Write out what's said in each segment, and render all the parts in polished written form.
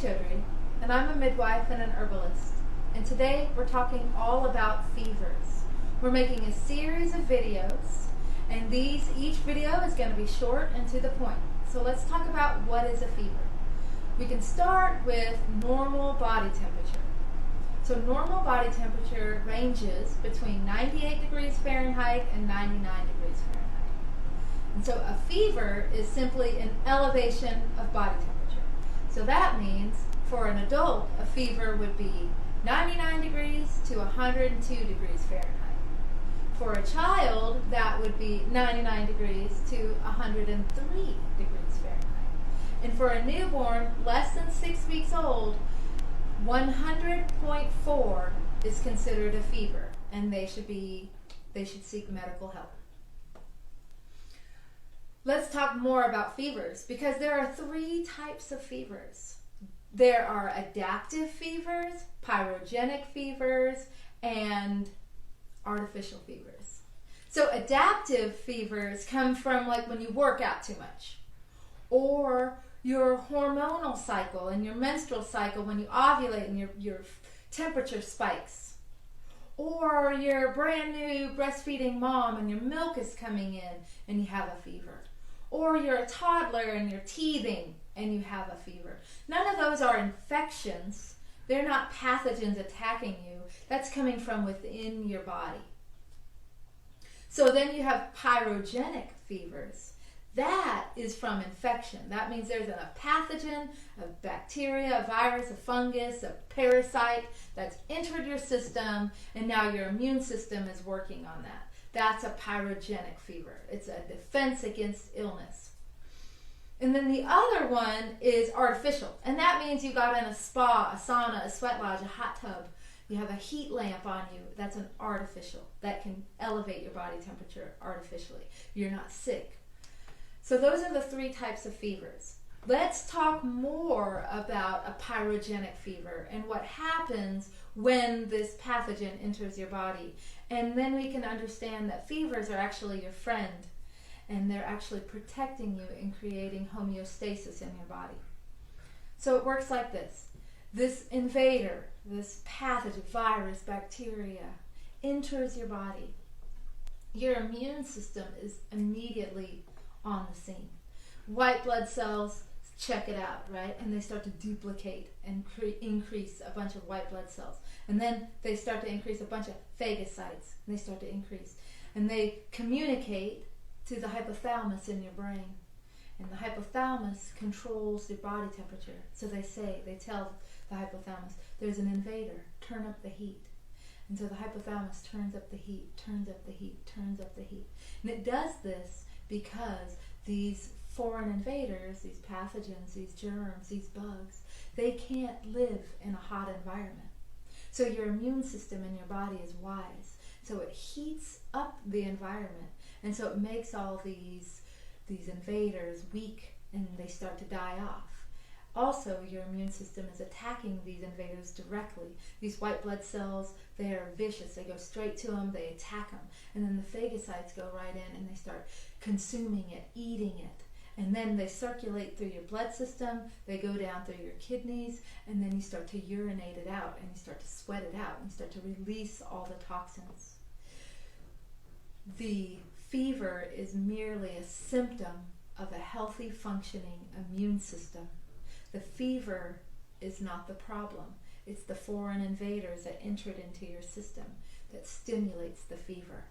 Chaudhry, and I'm a midwife and an herbalist. And today we're talking all about fevers. We're making a series of videos, and each video is going to be short and to the point. So let's talk about what is a fever. We can start with normal body temperature. So normal body temperature ranges between 98 degrees Fahrenheit and 99 degrees Fahrenheit. And so a fever is simply an elevation of body temperature. So that means for an adult, a fever would be 99 degrees to 102 degrees Fahrenheit. For a child, that would be 99 degrees to 103 degrees Fahrenheit. And for a newborn less than 6 weeks old, 100.4 is considered a fever, and they should seek medical help. Let's talk more about fevers, because there are 3 types of fevers. There are adaptive fevers, pyrogenic fevers, and artificial fevers. So adaptive fevers come from like when you work out too much, or your hormonal cycle and your menstrual cycle when you ovulate and your temperature spikes, or you're a brand new breastfeeding mom and your milk is coming in and you have a fever, or you're a toddler and you're teething and you have a fever. None of those are infections. They're not pathogens attacking you. That's coming from within your body. So then you have pyrogenic fevers. That is from infection. That means there's a pathogen, a bacteria, a virus, a fungus, a parasite that's entered your system, and now your immune system is working on that. That's a pyrogenic fever. It's a defense against illness. And then the other one is artificial. And that means you got in a spa, a sauna, a sweat lodge, a hot tub. You have a heat lamp on you. That's an artificial. That can elevate your body temperature artificially. You're not sick. So those are the 3 types of fevers. Let's talk more about a pyrogenic fever and what happens when this pathogen enters your body. And then we can understand that fevers are actually your friend, and they're actually protecting you and creating homeostasis in your body. So it works like this. This invader, this pathogen, virus, bacteria, enters your body. Your immune system is immediately on the scene. White blood cells check it out, right? And they start to duplicate and increase a bunch of white blood cells. And then they start to increase a bunch of phagocytes, and they start to increase. And they communicate to the hypothalamus in your brain. And the hypothalamus controls your body temperature. So they tell the hypothalamus, there's an invader, turn up the heat. And so the hypothalamus turns up the heat, turns up the heat, turns up the heat. And it does this because these foreign invaders, these pathogens, these germs, these bugs, they can't live in a hot environment. So your immune system in your body is wise. So it heats up the environment. And so it makes all these invaders weak, and they start to die off. Also, your immune system is attacking these invaders directly. These white blood cells, they are vicious. They go straight to them, they attack them. And then the phagocytes go right in and they start consuming it, eating it. And then they circulate through your blood system, they go down through your kidneys, and then you start to urinate it out, and you start to sweat it out, and you start to release all the toxins. The fever is merely a symptom of a healthy, functioning immune system. The fever is not the problem. It's the foreign invaders that entered into your system that stimulates the fever.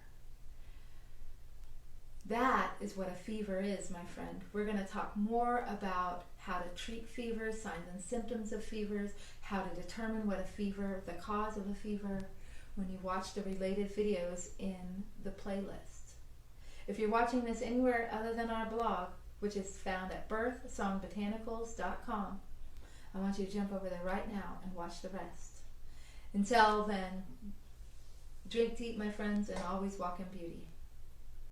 That is what a fever is, my friend. We're going to talk more about how to treat fevers, signs and symptoms of fevers, how to determine what a fever, the cause of a fever, when you watch the related videos in the playlist. If you're watching this anywhere other than our blog, which is found at birthsongbotanicals.com, I want you to jump over there right now and watch the rest. Until then, drink deep, my friends, and always walk in beauty.